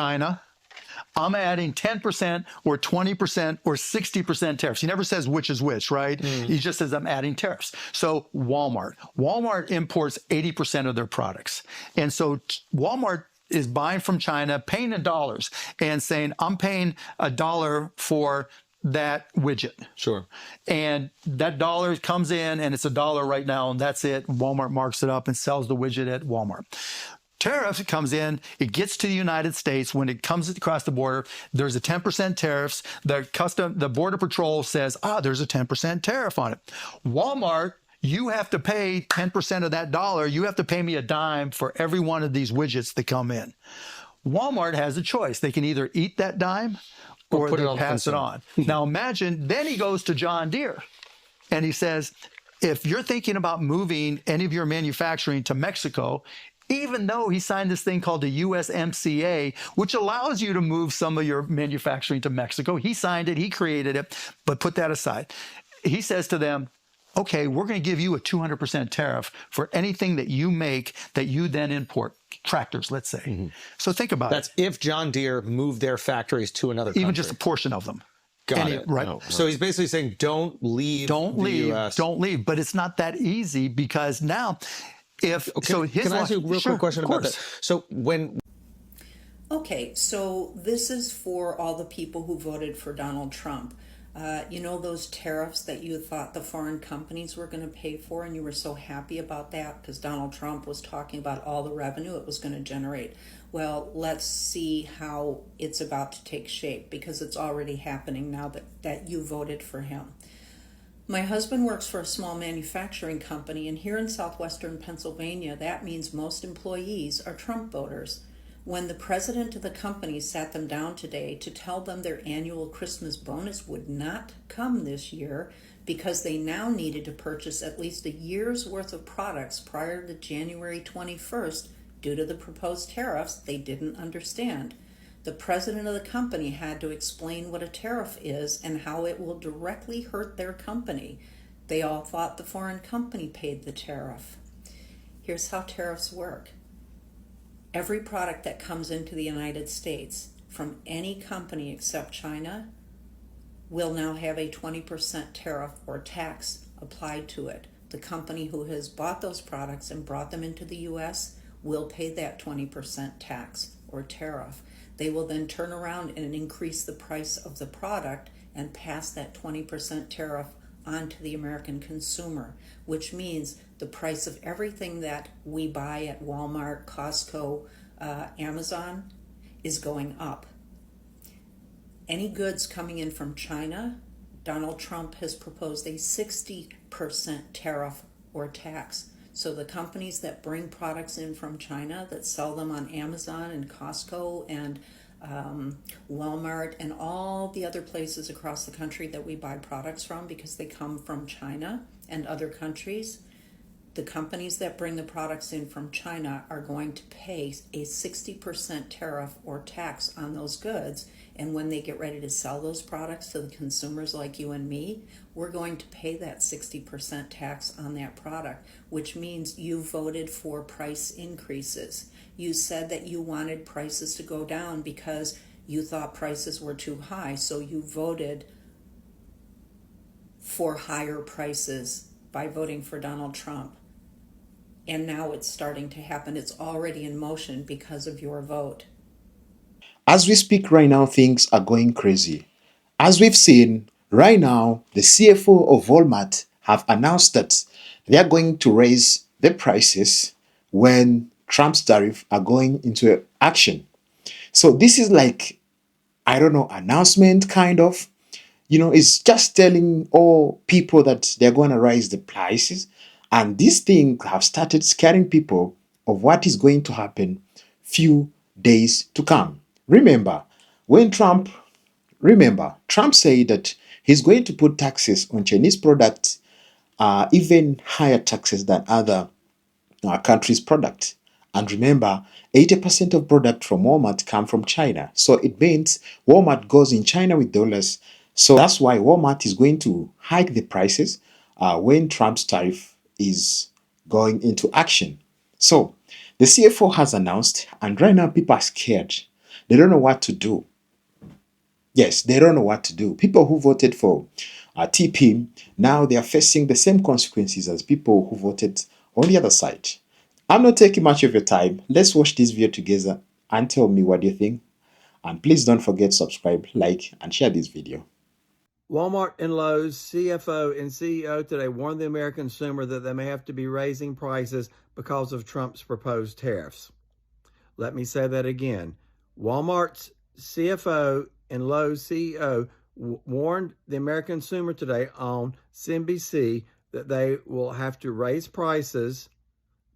China, I'm adding 10% or 20% or 60% tariffs. He never says which is which, right? He just says I'm adding tariffs. So Walmart imports 80% of their products. And so Walmart is buying from China, paying in dollars and saying, I'm paying $1 for that widget. Sure. And that dollar comes in and it's $1 right now, and that's it. Walmart marks it up and sells the widget at Walmart. Tariff comes in, it gets to the United States. When it comes across the border, there's a 10% tariffs. The Border Patrol says, there's a 10% tariff on it. Walmart, you have to pay 10% of that dollar. You have to pay me a dime for every one of these widgets that come in. Walmart has a choice. They can either eat that dime or they pass it on. Now imagine, then he goes to John Deere and he says, if you're thinking about moving any of your manufacturing to Mexico, even though he signed this thing called the USMCA, which allows you to move some of your manufacturing to Mexico. He signed it, he created it, but put that aside. He says to them, okay, we're going to give you a 200% tariff for anything that you make that you then import. Tractors, let's say. So think about That's if John Deere moved their factories to another country. Even just a portion of them. Got it. Right. Oh, so he's basically saying, don't leave Don't the leave, US. don't leave. But it's not that easy because now, Can I ask you a real quick question about that? So Okay, so this is for all the people who voted for Donald Trump. Those tariffs that you thought the foreign companies were going to pay for, and you were so happy about that because Donald Trump was talking about all the revenue it was going to generate. Well, let's see how it's about to take shape because it's already happening now that you voted for him. My husband works for a small manufacturing company, and here in southwestern Pennsylvania, that means most employees are Trump voters. When the president of the company sat them down today to tell them their annual Christmas bonus would not come this year because they now needed to purchase at least a year's worth of products prior to January 21st due to the proposed tariffs, they didn't understand. The president of the company had to explain what a tariff is and how it will directly hurt their company. They all thought the foreign company paid the tariff. Here's how tariffs work. Every product that comes into the United States from any company except China will now have a 20% tariff or tax applied to it. The company who has bought those products and brought them into the U.S. will pay that 20% tax or tariff. They will then turn around and increase the price of the product and pass that 20% tariff on to the American consumer, which means the price of everything that we buy at Walmart, Costco, Amazon is going up. Any goods coming in from China, Donald Trump has proposed a 60% tariff or tax. So the companies that bring products in from China that sell them on Amazon and Costco and Walmart and all the other places across the country that we buy products from because they come from China and other countries, the companies that bring the products in from China are going to pay a 60% tariff or tax on those goods. And when they get ready to sell those products to the consumers like you and me, we're going to pay that 60% tax on that product, which means you voted for price increases. You said that you wanted prices to go down because you thought prices were too high, so you voted for higher prices by voting for Donald Trump. And now it's starting to happen. It's already in motion because of your vote. As we speak right now, things are going crazy. As we've seen, right now, the CFO of Walmart have announced that they are going to raise the prices when Trump's tariffs are going into action. So this is like, announcement kind of. It's just telling all people that they're going to raise the prices. And this thing have started scaring people of what is going to happen few days to come. Remember, Trump said that he's going to put taxes on Chinese products, even higher taxes than other countries' products. And remember, 80% of products from Walmart come from China. So it means Walmart goes in China with dollars. So that's why Walmart is going to hike the prices when Trump's tariff is going into action. So the CFO has announced, and right now people are scared. They don't know what to do. Yes, they don't know what to do. People who voted for TP, now they are facing the same consequences as people who voted on the other side. I'm not taking much of your time. Let's watch this video together and tell me what you think. And please don't forget to subscribe, like, and share this video. Walmart and Lowe's CFO and CEO today warned the American consumer that they may have to be raising prices because of Trump's proposed tariffs. Let me say that again. Walmart's CFO and Lowe's CEO warned the American consumer today on CNBC that they will have to raise prices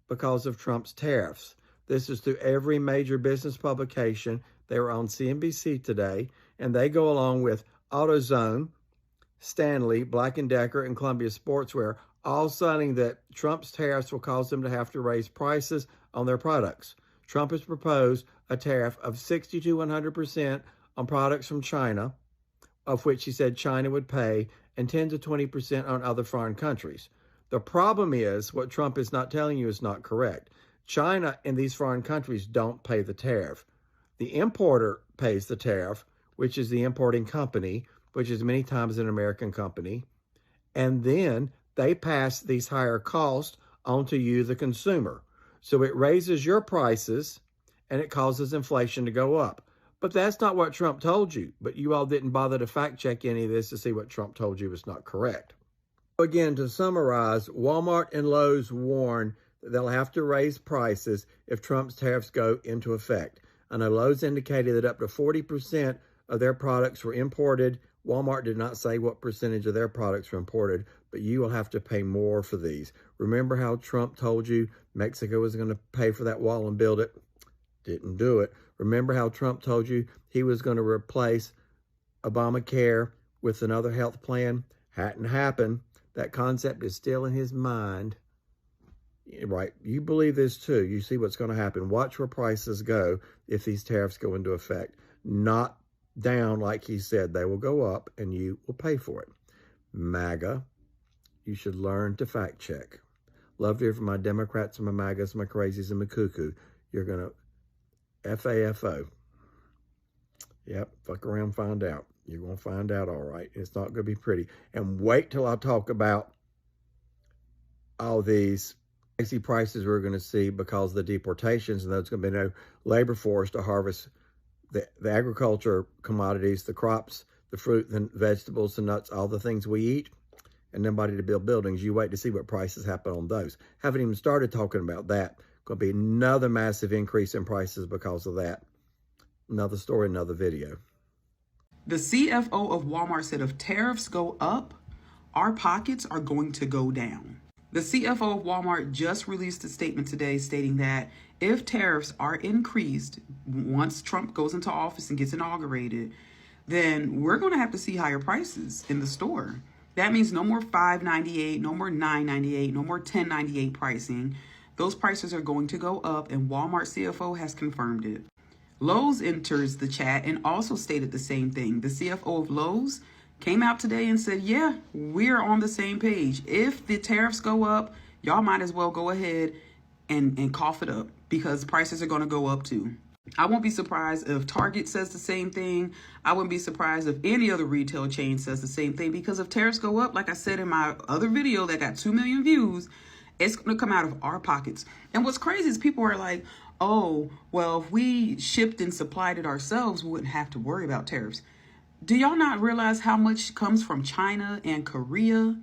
because of Trump's tariffs. This is through every major business publication. They were on CNBC today, and they go along with AutoZone, Stanley, Black & Decker, and Columbia Sportswear, all citing that Trump's tariffs will cause them to have to raise prices on their products. Trump has proposed a tariff of 60 to 100% on products from China, of which he said China would pay, and 10 to 20% on other foreign countries. The problem is, what Trump is not telling you is not correct. China and these foreign countries don't pay the tariff. The importer pays the tariff, which is the importing company, which is many times an American company. And then they pass these higher costs onto you, the consumer. So it raises your prices and it causes inflation to go up. But that's not what Trump told you. But you all didn't bother to fact check any of this to see what Trump told you was not correct. Again, to summarize, Walmart and Lowe's warn that they'll have to raise prices if Trump's tariffs go into effect. I know Lowe's indicated that up to 40% of their products were imported. Walmart did not say what percentage of their products were imported, but you will have to pay more for these. Remember how Trump told you Mexico was going to pay for that wall and build it? Didn't do it. Remember how Trump told you he was going to replace Obamacare with another health plan? Hadn't happened. That concept is still in his mind. Right, you believe this too. You see what's going to happen. Watch where prices go if these tariffs go into effect. Not down like he said. They will go up and you will pay for it. MAGA, you should learn to fact check. Love to hear from my Democrats and my MAGAs, my crazies and my cuckoo. You're going to FAFO. Yep, fuck around, find out. You're going to find out, all right. It's not going to be pretty. And wait till I talk about all these crazy prices we're going to see because of the deportations, and there's going to be no labor force to harvest the agriculture commodities, the crops, the fruit, the vegetables, the nuts, all the things we eat, and nobody to build buildings. You wait to see what prices happen on those. Haven't even started talking about that. Going to be another massive increase in prices because of that. Another story, another video. The CFO of Walmart said if tariffs go up, our pockets are going to go down. The CFO of Walmart just released a statement today stating that if tariffs are increased once Trump goes into office and gets inaugurated, then we're going to have to see higher prices in the store. That means no more $5.98, no more $9.98, no more $10.98 pricing. Those prices are going to go up, and Walmart CFO has confirmed it. Lowe's enters the chat and also stated the same thing. The CFO of Lowe's came out today and said, yeah, we're on the same page. If the tariffs go up, y'all might as well go ahead and cough it up because prices are going to go up too. I won't be surprised if Target says the same thing. I wouldn't be surprised if any other retail chain says the same thing, because if tariffs go up, like I said in my other video that got 2 million views, it's going to come out of our pockets. And what's crazy is people are like, oh, well, if we shipped and supplied it ourselves, we wouldn't have to worry about tariffs. Do y'all not realize how much comes from China and Korea?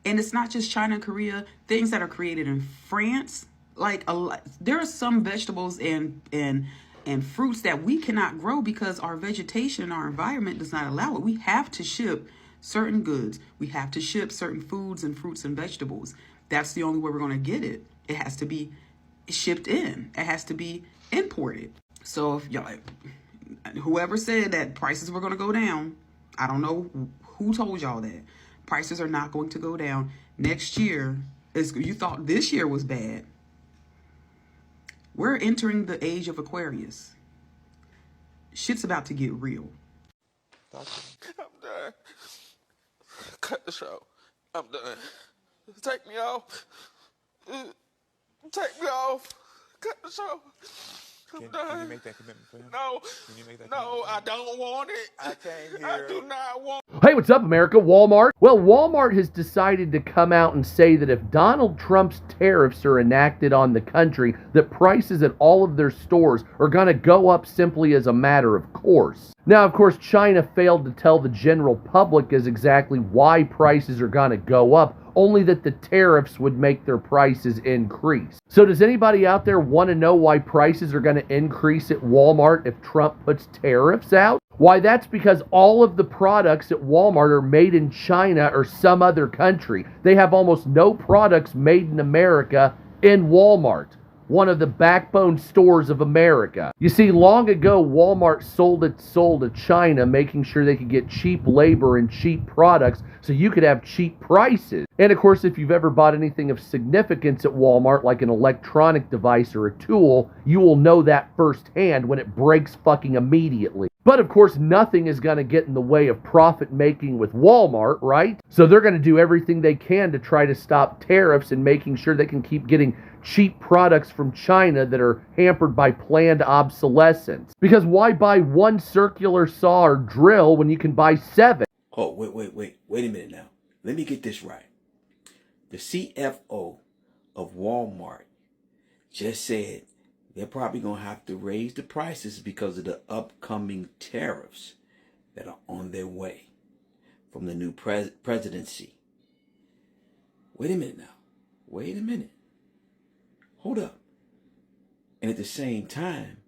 And it's not just China and Korea, things that are created in France. Like there are some vegetables and fruits that we cannot grow because our vegetation, our environment does not allow it. We have to ship certain goods. We have to ship certain foods and fruits and vegetables. That's the only way we're going to get it. It has to be shipped in. It has to be imported. So if y'all, whoever said that prices were going to go down, I don't know who told y'all that. Prices are not going to go down. Next year, you thought this year was bad. We're entering the age of Aquarius. Shit's about to get real. I'm done. Cut the show. I'm done. Take me off. Take me off. Cut the show. Can you make that commitment for him? No. Can you make that commitment? I don't want it. I came here. I do not want it. Hey, what's up, America? Walmart. Well, Walmart has decided to come out and say that if Donald Trump's tariffs are enacted on the country, that prices at all of their stores are going to go up simply as a matter of course. Now, of course, China failed to tell the general public as exactly why prices are going to go up, only that the tariffs would make their prices increase. So does anybody out there want to know why prices are going to increase at Walmart if Trump puts tariffs out? Why, that's because all of the products at Walmart are made in China or some other country. They have almost no products made in America in Walmart, one of the backbone stores of America. You see, long ago, Walmart sold its soul to China, making sure they could get cheap labor and cheap products so you could have cheap prices. And of course, if you've ever bought anything of significance at Walmart, like an electronic device or a tool, you will know that firsthand when it breaks fucking immediately. But of course, nothing is going to get in the way of profit making with Walmart, right? So they're going to do everything they can to try to stop tariffs and making sure they can keep getting cheap products from China that are hampered by planned obsolescence. Because why buy one circular saw or drill when you can buy 7? Oh, wait a minute now. Let me get this right. The CFO of Walmart just said they're probably going to have to raise the prices because of the upcoming tariffs that are on their way from the new presidency. Wait a minute now. Wait a minute. Hold up. And at the same time,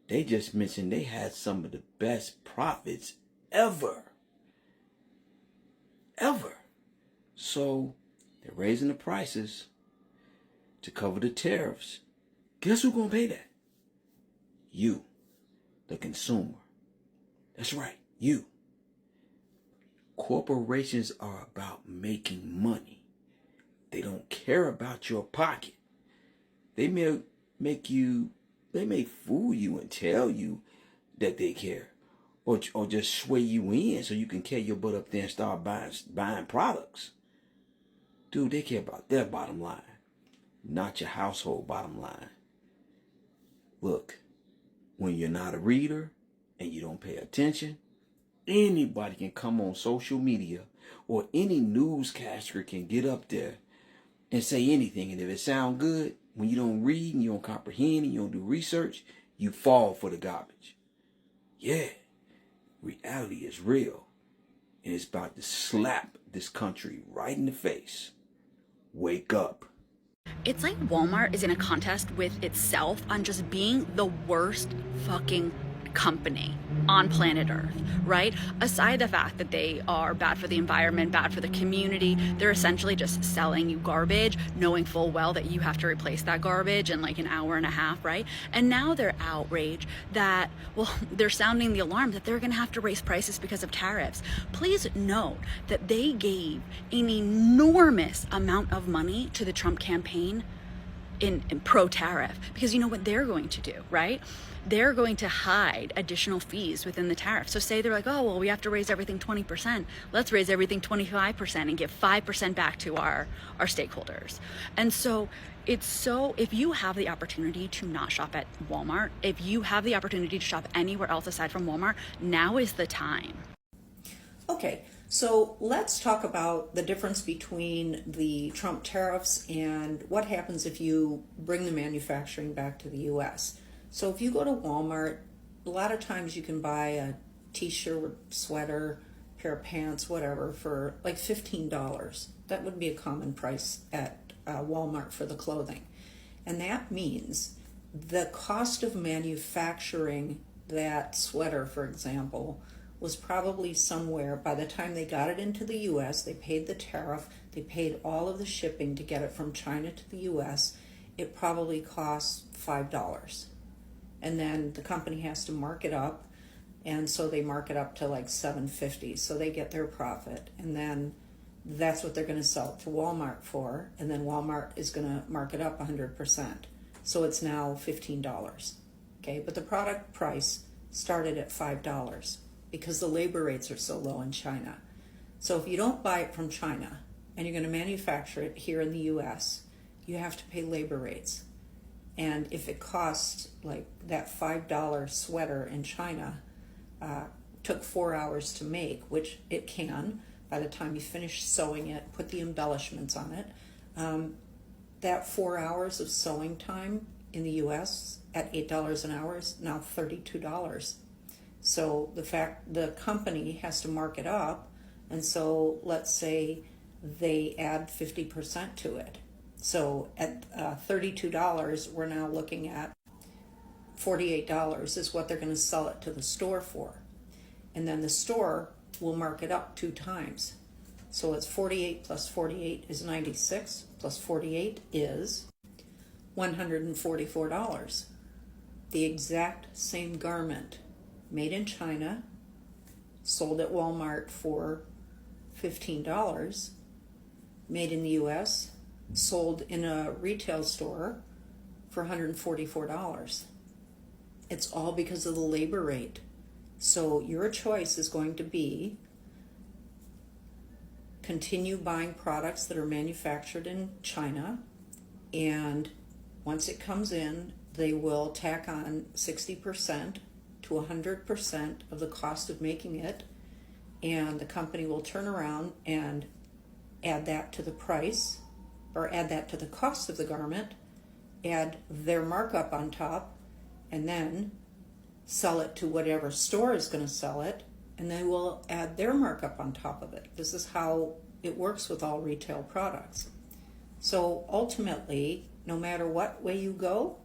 they just mentioned they had some of the best profits ever. So they're raising the prices to cover the tariffs. Guess who's going to pay that? You, the consumer. That's right, you. Corporations are about making money. They don't care about your pocket. They may fool you and tell you that they care. Or just sway you in so you can carry your butt up there and start buying products. Dude, they care about their bottom line, not your household bottom line. Look, when you're not a reader and you don't pay attention, anybody can come on social media or any newscaster can get up there and say anything. And if it sounds good, when you don't read and you don't comprehend and you don't do research, you fall for the garbage. Yeah. Reality is real, and it's about to slap this country right in the face. Wake up. It's like Walmart is in a contest with itself on just being the worst fucking company on planet Earth, right? Aside the fact that they are bad for the environment, bad for the community, they're essentially just selling you garbage, knowing full well that you have to replace that garbage in like an hour and a half, right? And now they're outraged that, well, they're sounding the alarm that they're gonna have to raise prices because of tariffs. Please note that they gave an enormous amount of money to the Trump campaign in pro-tariff, because you know what they're going to do, right? They're going to hide additional fees within the tariff. So say they're like, oh, well, we have to raise everything 20%. Let's raise everything 25% and give 5% back to our stakeholders. And so if you have the opportunity to not shop at Walmart, if you have the opportunity to shop anywhere else aside from Walmart, now is the time. Okay, so let's talk about the difference between the Trump tariffs and what happens if you bring the manufacturing back to the U.S. So if you go to Walmart, a lot of times you can buy a t-shirt, sweater, pair of pants, whatever, for like $15. That would be a common price at Walmart for the clothing. And that means the cost of manufacturing that sweater, for example, was probably somewhere, by the time they got it into the U.S., they paid the tariff, they paid all of the shipping to get it from China to the U.S., it probably costs $5. And then the company has to mark it up, and so they mark it up to like $7.50, so they get their profit, and then that's what they're going to sell it to Walmart for, and then Walmart is going to mark it up 100%, so it's now $15. Okay, but the product price started at $5 because the labor rates are so low in China. So if you don't buy it from China and you're going to manufacture it here in the U.S., you have to pay labor rates. And if it costs, like that $5 sweater in China, took 4 hours to make, which it can, by the time you finish sewing it, put the embellishments on it, that 4 hours of sewing time in the US at $8 an hour is now $32. So the company has to mark it up, and so let's say they add 50% to it. So at $32, we're now looking at $48 is what they're going to sell it to the store for. And then the store will mark it up 2 times. So it's 48 plus 48 is 96, plus 48 is $144. The exact same garment, made in China, sold at Walmart for $15, made in the US, sold in a retail store for $144. It's all because of the labor rate. So your choice is going to be continue buying products that are manufactured in China, and once it comes in, they will tack on 60% to 100% of the cost of making it, and the company will turn around and add that to the price, or add that to the cost of the garment, add their markup on top, and then sell it to whatever store is going to sell it, and they will add their markup on top of it. This is how it works with all retail products. So ultimately, no matter what way you go,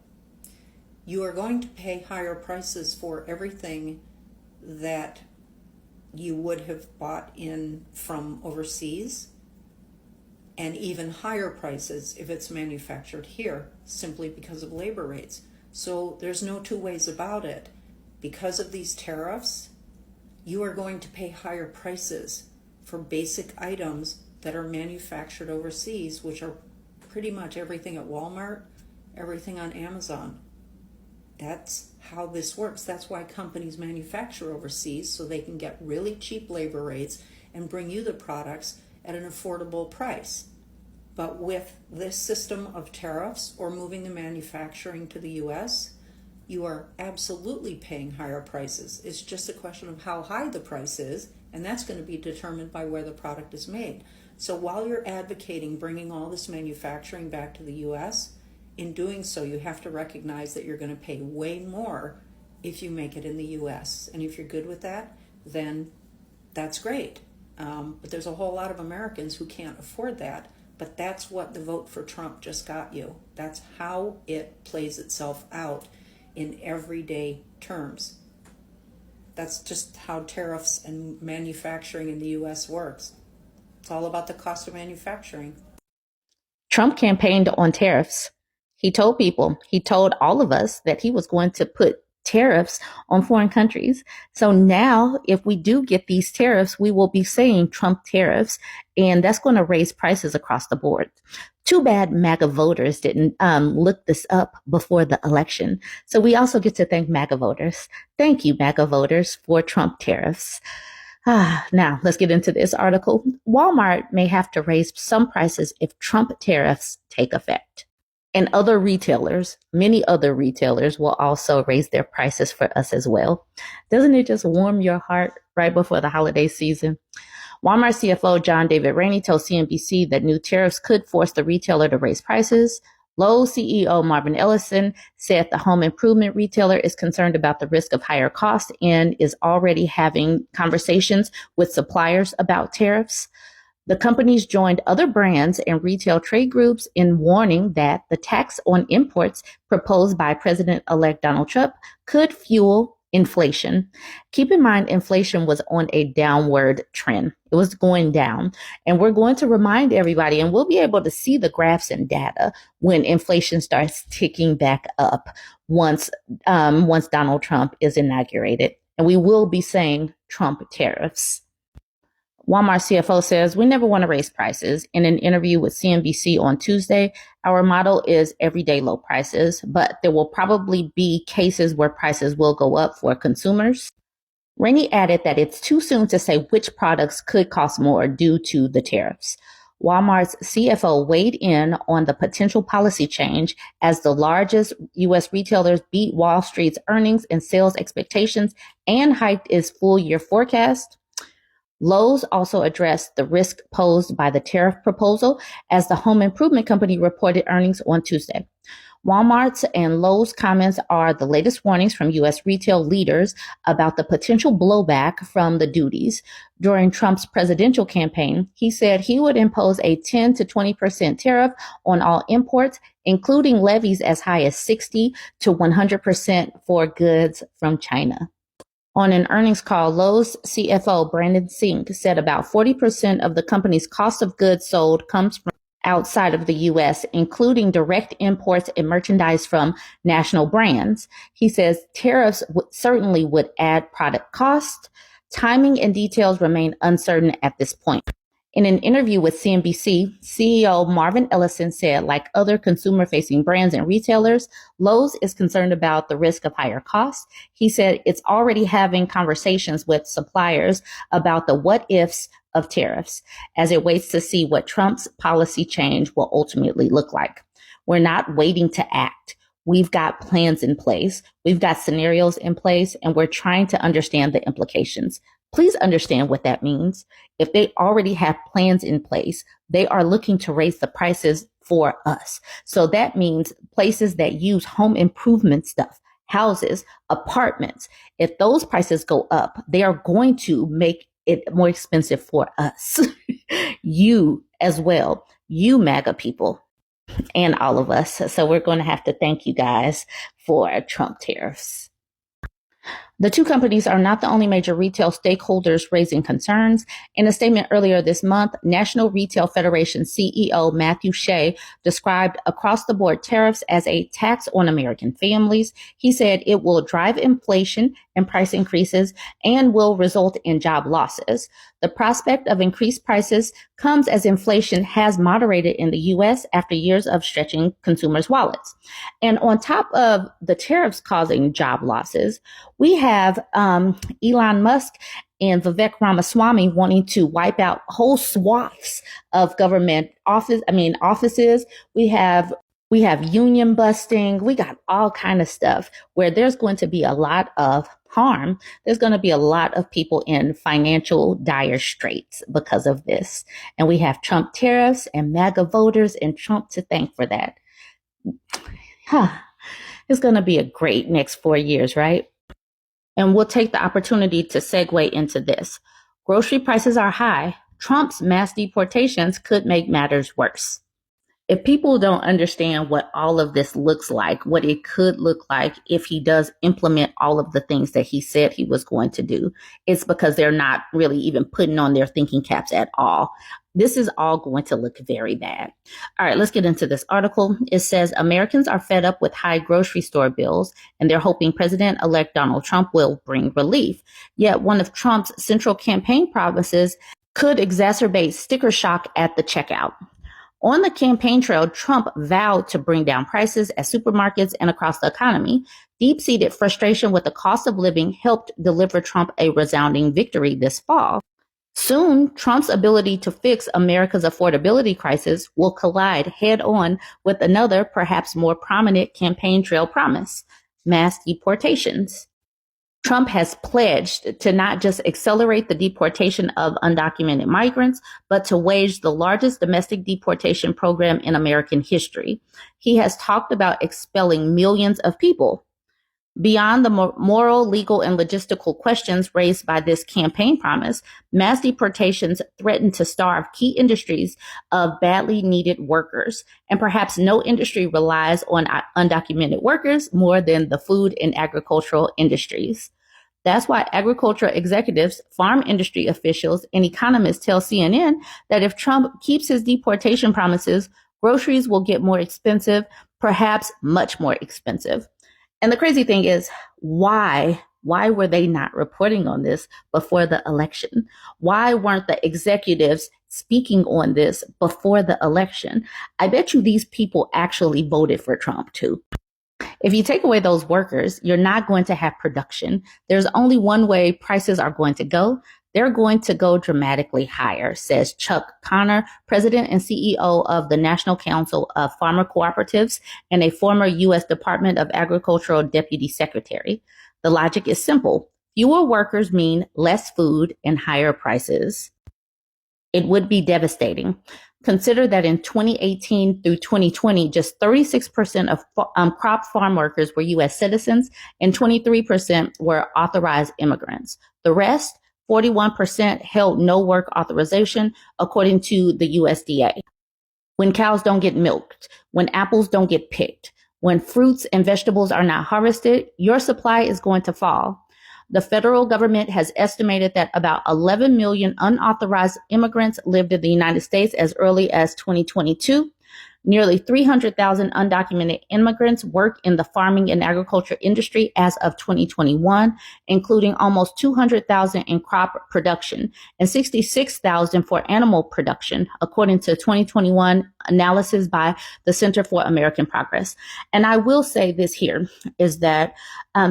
you are going to pay higher prices for everything that you would have bought in from overseas, and even higher prices if it's manufactured here, simply because of labor rates. So there's no two ways about it. Because of these tariffs, you are going to pay higher prices for basic items that are manufactured overseas, which are pretty much everything at Walmart, everything on Amazon. That's how this works. That's why companies manufacture overseas, so they can get really cheap labor rates and bring you the products at an affordable price. But with this system of tariffs or moving the manufacturing to the US, you are absolutely paying higher prices. It's just a question of how high the price is, and that's going to be determined by where the product is made. So while you're advocating bringing all this manufacturing back to the US, in doing so, you have to recognize that you're going to pay way more if you make it in the US. And if you're good with that, then that's great. But there's a whole lot of Americans who can't afford that. But that's what the vote for Trump just got you. That's how it plays itself out in everyday terms. That's just how tariffs and manufacturing in the US works. It's all about the cost of manufacturing. Trump campaigned on tariffs. He told all of us that he was going to put tariffs on foreign countries. So now, if we do get these tariffs, we will be saying Trump tariffs, and that's going to raise prices across the board. Too bad MAGA voters didn't look this up before the election. So we also get to thank MAGA voters. Thank you, MAGA voters, for Trump tariffs. Now, let's get into this article. Walmart may have to raise some prices if Trump tariffs take effect. And many other retailers will also raise their prices for us as well. Doesn't it just warm your heart right before the holiday season? Walmart CFO John David Rainey told CNBC that new tariffs could force the retailer to raise prices. Lowe's CEO Marvin Ellison said the home improvement retailer is concerned about the risk of higher costs and is already having conversations with suppliers about tariffs. The companies joined other brands and retail trade groups in warning that the tax on imports proposed by President-elect Donald Trump could fuel inflation. Keep in mind, inflation was on a downward trend. It was going down. And we're going to remind everybody, and we'll be able to see the graphs and data when inflation starts ticking back up once Donald Trump is inaugurated. And we will be saying Trump tariffs. Walmart CFO says, we never want to raise prices. In an interview with CNBC on Tuesday, our model is everyday low prices, but there will probably be cases where prices will go up for consumers. Rainey added that it's too soon to say which products could cost more due to the tariffs. Walmart's CFO weighed in on the potential policy change as the largest U.S. retailers beat Wall Street's earnings and sales expectations and hiked its full-year forecast. Lowe's also addressed the risk posed by the tariff proposal as the home improvement company reported earnings on Tuesday. Walmart's and Lowe's comments are the latest warnings from U.S. retail leaders about the potential blowback from the duties. During Trump's presidential campaign, he said he would impose a 10 to 20% tariff on all imports, including levies as high as 60 to 100% for goods from China. On an earnings call, Lowe's CFO Brandon Sink said about 40% of the company's cost of goods sold comes from outside of the U.S., including direct imports and merchandise from national brands. He says tariffs certainly would add product cost. Timing and details remain uncertain at this point. In an interview with CNBC, CEO Marvin Ellison said, like other consumer-facing brands and retailers, Lowe's is concerned about the risk of higher costs. He said it's already having conversations with suppliers about the what-ifs of tariffs as it waits to see what Trump's policy change will ultimately look like. We're not waiting to act. We've got plans in place. We've got scenarios in place, and we're trying to understand the implications. Please understand what that means. If they already have plans in place, they are looking to raise the prices for us. So that means places that use home improvement stuff, houses, apartments. If those prices go up, they are going to make it more expensive for us. You as well, you MAGA people, and all of us. So we're going to have to thank you guys for Trump tariffs. The two companies are not the only major retail stakeholders raising concerns. In a statement earlier this month, National Retail Federation CEO Matthew Shea described across-the-board tariffs as a tax on American families. He said it will drive inflation and price increases and will result in job losses. The prospect of increased prices comes as inflation has moderated in the U.S. after years of stretching consumers' wallets. And on top of the tariffs causing job losses, we have Elon Musk and Vivek Ramaswamy wanting to wipe out whole swaths of government offices. We have union busting. We got all kind of stuff where there's going to be a lot of harm. There's going to be a lot of people in financial dire straits because of this. And we have Trump tariffs and MAGA voters and Trump to thank for that. It's going to be a great next 4 years, right? And we'll take the opportunity to segue into this. Grocery prices are high. Trump's mass deportations could make matters worse. If people don't understand what all of this looks like, what it could look like if he does implement all of the things that he said he was going to do, it's because they're not really even putting on their thinking caps at all. This is all going to look very bad. All right, let's get into this article. It says Americans are fed up with high grocery store bills, and they're hoping President-elect Donald Trump will bring relief. Yet one of Trump's central campaign promises could exacerbate sticker shock at the checkout. On the campaign trail, Trump vowed to bring down prices at supermarkets and across the economy. Deep-seated frustration with the cost of living helped deliver Trump a resounding victory this fall. Soon, Trump's ability to fix America's affordability crisis will collide head-on with another, perhaps more prominent campaign trail promise: mass deportations. Trump has pledged to not just accelerate the deportation of undocumented migrants, but to wage the largest domestic deportation program in American history. He has talked about expelling millions of people. Beyond the moral, legal, and logistical questions raised by this campaign promise, mass deportations threaten to starve key industries of badly needed workers. And perhaps no industry relies on undocumented workers more than the food and agricultural industries. That's why agricultural executives, farm industry officials, and economists tell CNN that if Trump keeps his deportation promises, groceries will get more expensive, perhaps much more expensive. And the crazy thing is, why were they not reporting on this before the election? Why weren't the executives speaking on this before the election? I bet you these people actually voted for Trump too. If you take away those workers, you're not going to have production. There's only one way prices are going to go. they're going to go dramatically higher, says Chuck Connor, president and CEO of the National Council of Farmer Cooperatives and a former U.S. Department of Agricultural Deputy Secretary. The logic is simple. Fewer workers mean less food and higher prices. It would be devastating. Consider that in 2018 through 2020, just 36% of crop farm workers were U.S. citizens and 23% were authorized immigrants. The rest, 41%, held no work authorization, according to the USDA. When cows don't get milked, when apples don't get picked, when fruits and vegetables are not harvested, your supply is going to fall. The federal government has estimated that about 11 million unauthorized immigrants lived in the United States as early as 2022. Nearly 300,000 undocumented immigrants work in the farming and agriculture industry as of 2021, including almost 200,000 in crop production and 66,000 for animal production, according to 2021 analysis by the Center for American Progress. And I will say this here is that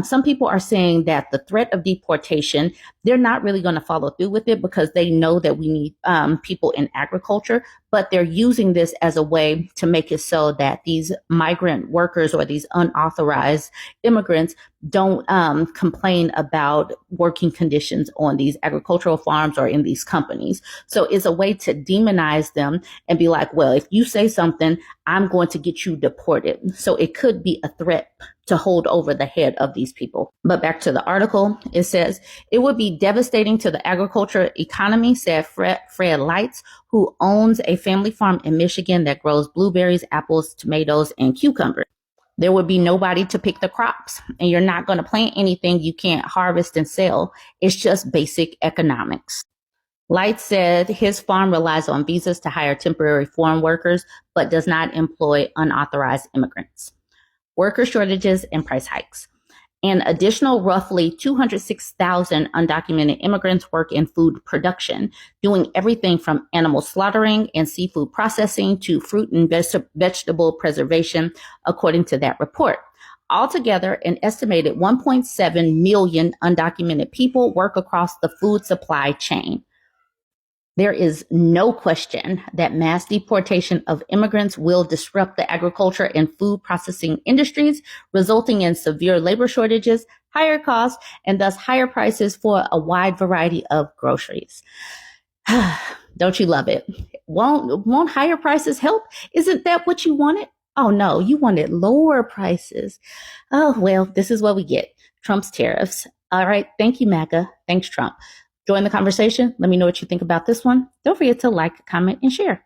some people are saying that the threat of deportation, they're not really going to follow through with it because they know that we need people in agriculture, but they're using this as a way to make it so that these migrant workers or these unauthorized immigrants don't complain about working conditions on these agricultural farms or in these companies. So it's a way to demonize them and be like, well, if you say something, I'm going to get you deported. So it could be a threat to hold over the head of these people. But back to the article, it says, it would be devastating to the agriculture economy, said Fred Lights, who owns a family farm in Michigan that grows blueberries, apples, tomatoes, and cucumbers. There would be nobody to pick the crops, and you're not going to plant anything you can't harvest and sell. It's just basic economics. Light said his farm relies on visas to hire temporary foreign workers, but does not employ unauthorized immigrants. Worker shortages and price hikes. An additional roughly 206,000 undocumented immigrants work in food production, doing everything from animal slaughtering and seafood processing to fruit and vegetable preservation, according to that report. Altogether, an estimated 1.7 million undocumented people work across the food supply chain. There is no question that mass deportation of immigrants will disrupt the agriculture and food processing industries, resulting in severe labor shortages, higher costs, and thus higher prices for a wide variety of groceries. Don't you love it? Won't higher prices help? Isn't that what you wanted? Oh no, you wanted lower prices. Oh, well, this is what we get. Trump's tariffs. All right. Thank you, MAGA. Thanks, Trump. Join the conversation. Let me know what you think about this one. Don't forget to like, comment, and share.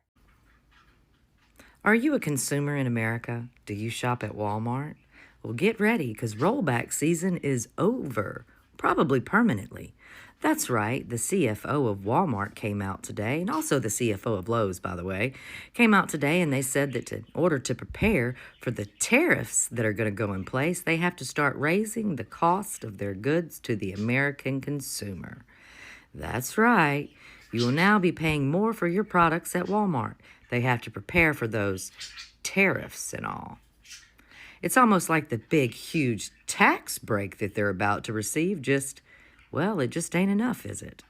Are you a consumer in America? Do you shop at Walmart? Well, get ready, because rollback season is over, probably permanently. That's right, the CFO of Walmart came out today, and also the CFO of Lowe's, by the way, came out today, and they said that in order to prepare for the tariffs that are going to go in place, they have to start raising the cost of their goods to the American consumer. That's right. You will now be paying more for your products at Walmart. They have to prepare for those tariffs and all. It's almost like the big, huge tax break that they're about to receive it just ain't enough, is it?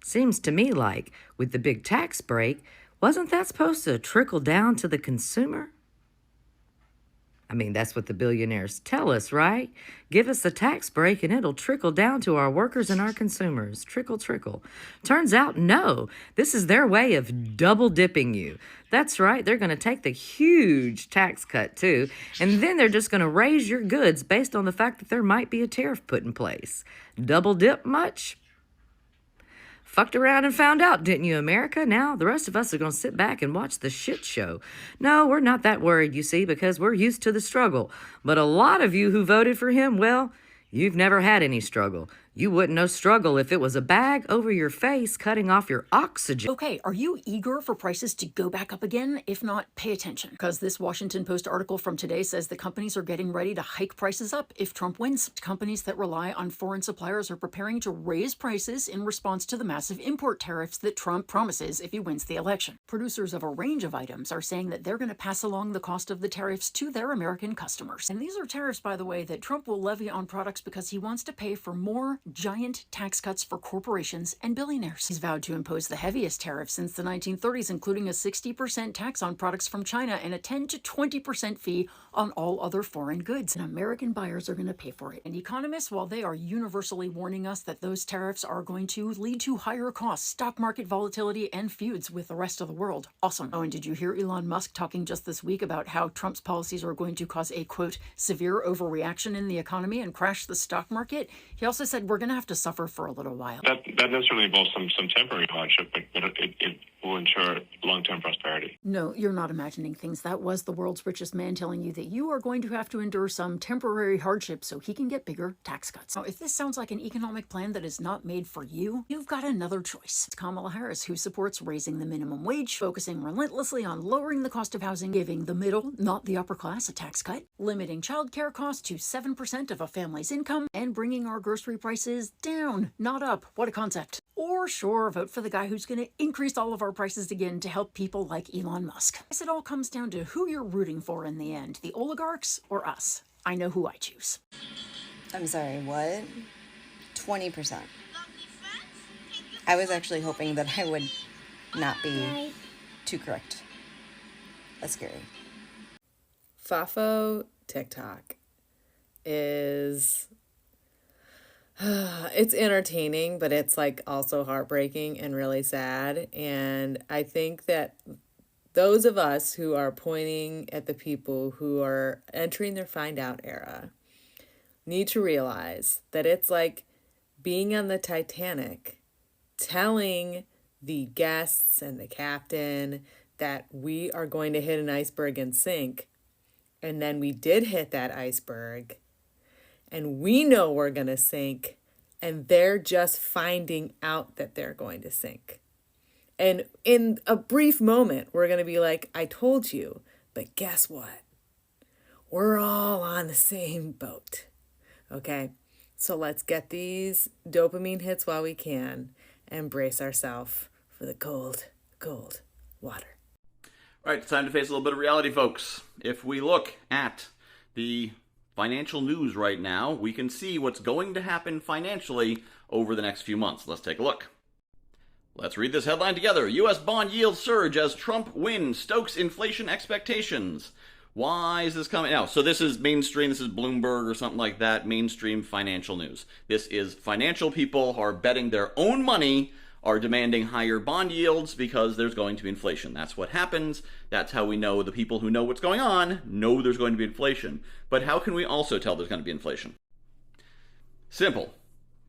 Seems to me like with the big tax break, wasn't that supposed to trickle down to the consumer? I mean, that's what the billionaires tell us, right? Give us a tax break and it'll trickle down to our workers and our consumers. Trickle, trickle. Turns out, no. This is their way of double dipping you. That's right. They're going to take the huge tax cut, too, and then they're just going to raise your goods based on the fact that there might be a tariff put in place. Double dip much? Fucked around and found out, didn't you, America? Now the rest of us are going to sit back and watch the shit show. No, we're not that worried, you see, because we're used to the struggle. But a lot of you who voted for him, well, you've never had any struggle. You wouldn't know struggle if it was a bag over your face cutting off your oxygen. Okay, are you eager for prices to go back up again? If not, pay attention, because this Washington Post article from today says the companies are getting ready to hike prices up if Trump wins. Companies that rely on foreign suppliers are preparing to raise prices in response to the massive import tariffs that Trump promises if he wins the election. Producers of a range of items are saying that they're going to pass along the cost of the tariffs to their American customers. And these are tariffs, by the way, that Trump will levy on products because he wants to pay for more giant tax cuts for corporations and billionaires. He's vowed to impose the heaviest tariffs since the 1930s, including a 60% tax on products from China and a 10 to 20% fee on all other foreign goods. And American buyers are going to pay for it. And economists, while they are universally warning us that those tariffs are going to lead to higher costs, stock market volatility, and feuds with the rest of the world. Awesome. Oh, and did you hear Elon Musk talking just this week about how Trump's policies are going to cause a, quote, severe overreaction in the economy and crash the stock market? He also said we're going to have to suffer for a little while. That necessarily involves some temporary hardship, but it will ensure long-term prosperity. No, you're not imagining things. That was the world's richest man telling you that you are going to have to endure some temporary hardship so he can get bigger tax cuts. Now, if this sounds like an economic plan that is not made for you, you've got another choice. It's Kamala Harris, who supports raising the minimum wage, focusing relentlessly on lowering the cost of housing, giving the middle, not the upper class, a tax cut, limiting childcare costs to 7% of a family's income, and bringing our grocery prices down, not up. What a concept. Or sure, vote for the guy who's going to increase all of our prices again to help people like Elon Musk. I guess it all comes down to who you're rooting for in the end, the oligarchs or us. I know who I choose. I'm sorry, what? 20%. I was actually hoping that I would not be too correct. That's scary. FAFO TikTok is... it's entertaining, but it's like also heartbreaking and really sad. And I think that those of us who are pointing at the people who are entering their find out era need to realize that it's like being on the Titanic, telling the guests and the captain that we are going to hit an iceberg and sink. And then we did hit that iceberg. And we know we're going to sink, and they're just finding out that they're going to sink. And in a brief moment, we're going to be like, I told you, but guess what? We're all on the same boat, okay? So let's get these dopamine hits while we can and brace ourselves for the cold, cold water. All right, it's time to face a little bit of reality, folks. If we look at the financial news right now, we can see what's going to happen financially over the next few months. Let's take a look. Let's read this headline together. U.S. bond yields surge as Trump win stokes inflation expectations. Why is this coming out? So this is mainstream, this is Bloomberg or something like that, mainstream financial news. This is financial people who are betting their own money are demanding higher bond yields because there's going to be inflation. That's what happens. That's how we know the people who know what's going on know there's going to be inflation. But how can we also tell there's going to be inflation? Simple.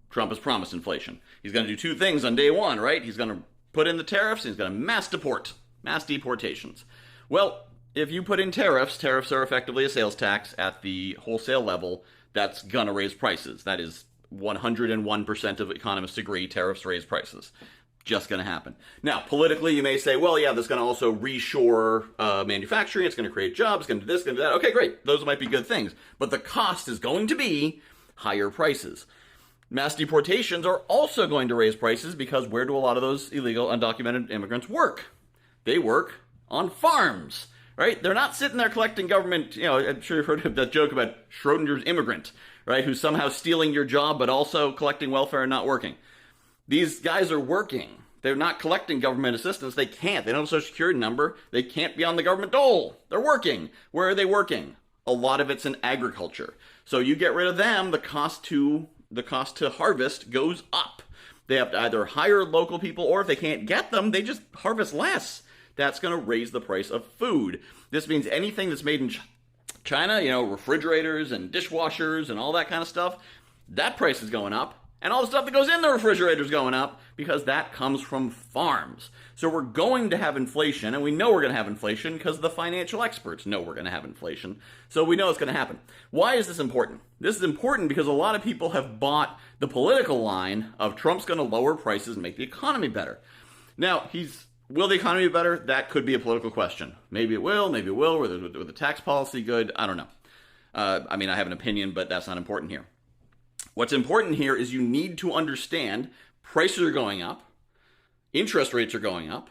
Trump has promised inflation. He's going to do two things on day one, right? He's going to put in the tariffs, and he's going to mass deportations. Well, if you put in tariffs, tariffs are effectively a sales tax at the wholesale level. That's going to raise prices. That is 101% of economists agree tariffs raise prices. Just going to happen. Now, politically, you may say, well, yeah, that's going to also reshore manufacturing. It's going to create jobs. It's going to do this, going to do that. Okay, great. Those might be good things. But the cost is going to be higher prices. Mass deportations are also going to raise prices because where do a lot of those illegal, undocumented immigrants work? They work on farms, right? They're not sitting there collecting government, I'm sure you've heard of that joke about Schrodinger's immigrant, right? Who's somehow stealing your job but also collecting welfare and not working. These guys are working. They're not collecting government assistance. They can't. They don't have a social security number. They can't be on the government dole. They're working. Where are they working? A lot of it's in agriculture. So you get rid of them, the cost to harvest goes up. They have to either hire local people, or if they can't get them, they just harvest less. That's going to raise the price of food. This means anything that's made in China, refrigerators and dishwashers and all that kind of stuff, that price is going up. And all the stuff that goes in the refrigerator is going up because that comes from farms. So we're going to have inflation, and we know we're going to have inflation because the financial experts know we're going to have inflation. So we know it's going to happen. Why is this important? This is important because a lot of people have bought the political line of Trump's going to lower prices and make the economy better. Now, will the economy be better? That could be a political question. Maybe it will, maybe it will. With the tax policy good? I don't know. I have an opinion, but that's not important here. What's important here is you need to understand prices are going up, interest rates are going up,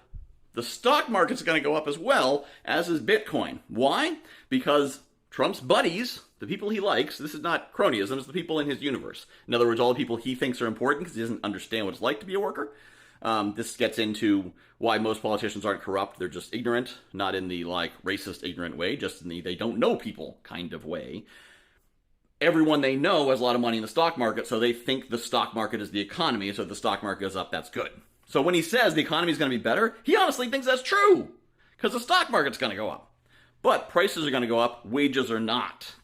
the stock market's going to go up as well, as is Bitcoin. Why? Because Trump's buddies, the people he likes, this is not cronyism, it's the people in his universe. In other words, all the people he thinks are important because he doesn't understand what it's like to be a worker. This gets into why most politicians aren't corrupt. They're just ignorant, not in the like racist ignorant way, just in the they don't know people kind of way. Everyone they know has a lot of money in the stock market, so they think the stock market is the economy, so if the stock market goes up, that's good. So when he says the economy is going to be better, he honestly thinks that's true, because the stock market's going to go up. But prices are going to go up, wages are not.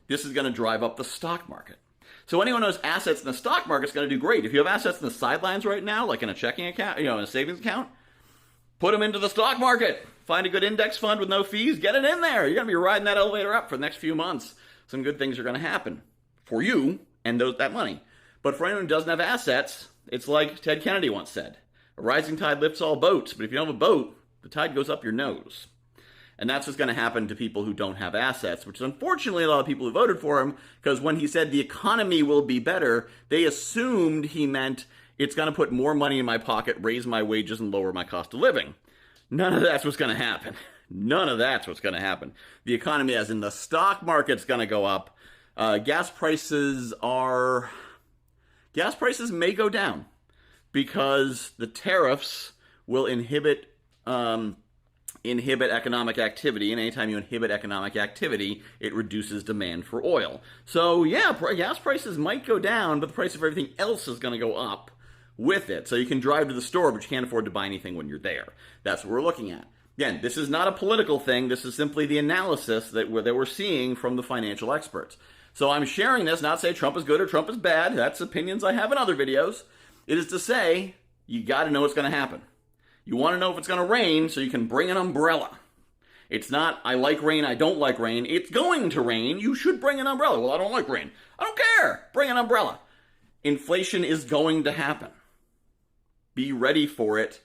This is going to drive up the stock market. So anyone who has assets in the stock market is going to do great. If you have assets in the sidelines right now, like in a checking account, in a savings account, put them into the stock market. Find a good index fund with no fees, get it in there. You're going to be riding that elevator up for the next few months. Some good things are going to happen for you and that money. But for anyone who doesn't have assets, it's like Ted Kennedy once said, a rising tide lifts all boats, but if you don't have a boat, the tide goes up your nose. And that's what's going to happen to people who don't have assets, which is unfortunately a lot of people who voted for him, because when he said the economy will be better, they assumed he meant it's going to put more money in my pocket, raise my wages, and lower my cost of living. None of that's what's going to happen. None of that's what's going to happen. The economy, as in the stock market's going to go up. Gas prices may go down because the tariffs will inhibit economic activity, and anytime you inhibit economic activity, it reduces demand for oil. So yeah, gas prices might go down, but the price of everything else is going to go up with it. So you can drive to the store, but you can't afford to buy anything when you're there. That's what we're looking at. Again, this is not a political thing. This is simply the analysis that we're seeing from the financial experts. So I'm sharing this, not to say Trump is good or Trump is bad. That's opinions I have in other videos. It is to say, you got to know what's going to happen. You want to know if it's going to rain so you can bring an umbrella. It's not, I like rain, I don't like rain. It's going to rain. You should bring an umbrella. Well, I don't like rain. I don't care. Bring an umbrella. Inflation is going to happen. Be ready for it.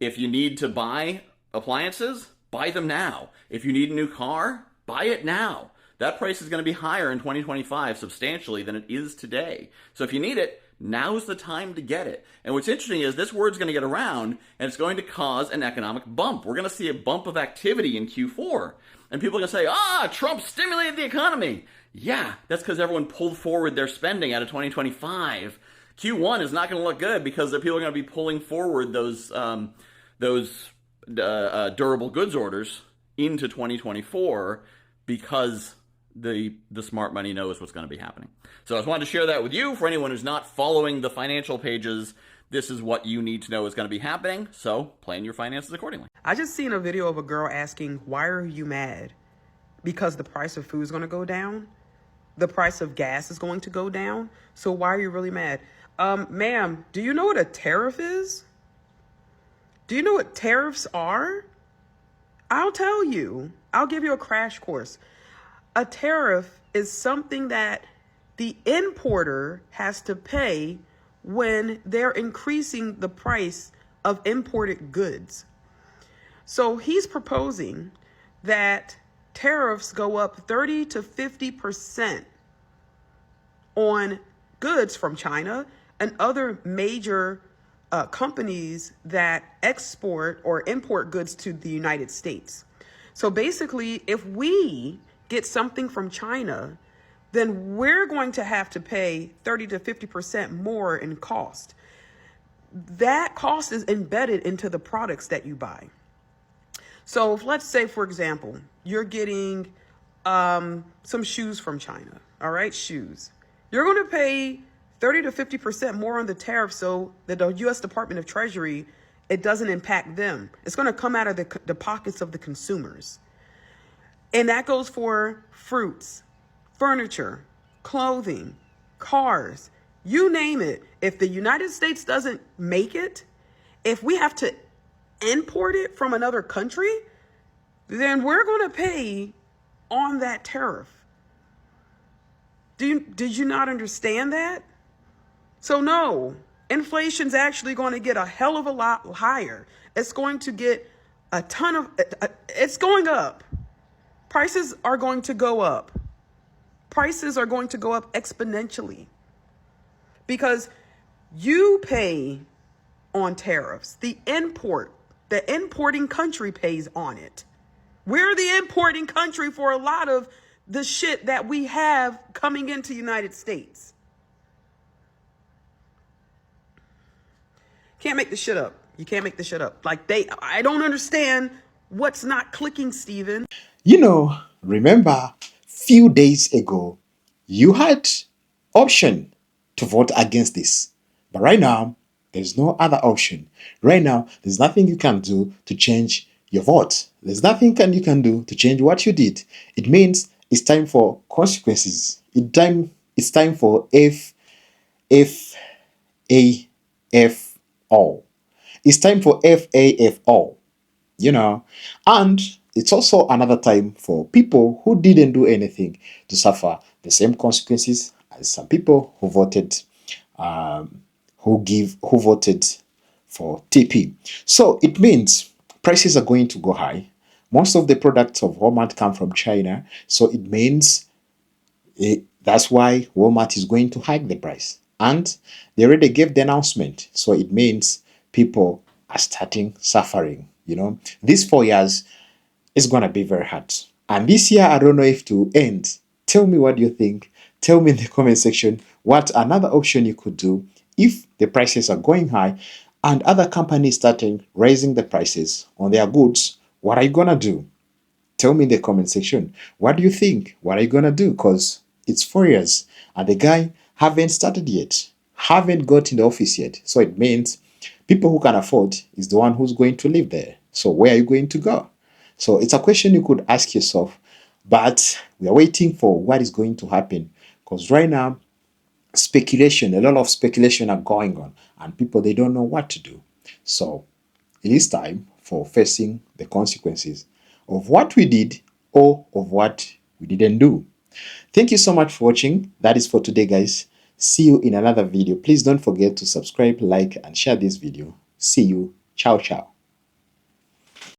If you need to buy appliances, buy them now. If you need a new car, buy it now. That price is going to be higher in 2025 substantially than it is today. So if you need it, now's the time to get it. And what's interesting is this word's going to get around and it's going to cause an economic bump. We're going to see a bump of activity in Q4. And people are going to say, Trump stimulated the economy. Yeah, that's because everyone pulled forward their spending out of 2025. Q1 is not going to look good because the people are going to be pulling forward those durable goods orders into 2024 because the smart money knows what's going to be happening. So I just wanted to share that with you. For anyone who's not following the financial pages, this is what you need to know is going to be happening. So plan your finances accordingly. I just seen a video of a girl asking, why are you mad? Because the price of food is going to go down. The price of gas is going to go down. So why are you really mad? Ma'am, do you know what a tariff is? Do you know what tariffs are? I'll tell you. I'll give you a crash course. A tariff is something that the importer has to pay when they're increasing the price of imported goods. So he's proposing that tariffs go up 30 to 50% on goods from China and other major companies that export or import goods to the United States. So basically, if we get something from China, then we're going to have to pay 30 to 50% more in cost. That cost is embedded into the products that you buy. So if, let's say, for example, you're getting some shoes from China, all right, shoes. You're going to pay 30 to 50% more on the tariff so that the U.S. Department of Treasury, it doesn't impact them. It's going to come out of the pockets of the consumers. And that goes for fruits, furniture, clothing, cars, you name it. If the United States doesn't make it, if we have to import it from another country, then we're going to pay on that tariff. Did you not understand that? So no, inflation's actually going to get a hell of a lot higher. It's going to get it's going up. Prices are going to go up. Prices are going to go up exponentially because you pay on tariffs. The importing country pays on it. We're the importing country for a lot of the shit that we have coming into United States. Can't make this shit up. You can't make this shit up. Like I don't understand what's not clicking, Steven. You know, remember few days ago, you had option to vote against this. But right now, there's no other option. Right now, there's nothing you can do to change your vote. There's nothing you can do to change what you did. It means it's time for consequences. It's time for FAFO. It's time for FAFO, you know. And it's also another time for people who didn't do anything to suffer the same consequences as some people who voted who voted for TP. So it means prices are going to go high. Most of the products of Walmart come from China, so it means that's why Walmart is going to hike the price. And they already gave the announcement, so it means people are starting suffering. You know, these 4 years is going to be very hard. And this year, I don't know if to end. Tell me what you think. Tell me in the comment section what another option you could do if the prices are going high and other companies starting raising the prices on their goods. What are you going to do? Tell me in the comment section. What do you think? What are you going to do? Because it's 4 years and the guy haven't started yet, haven't got in the office yet. So it means people who can afford is the one who's going to live there. So where are you going to go? So it's a question you could ask yourself, but we are waiting for what is going to happen because right now, a lot of speculation are going on and people, they don't know what to do. So it is time for facing the consequences of what we did or of what we didn't do. Thank you so much for watching. That is for today, guys. See you in another video. Please don't forget to subscribe, like, and share this video. See you. Ciao, ciao.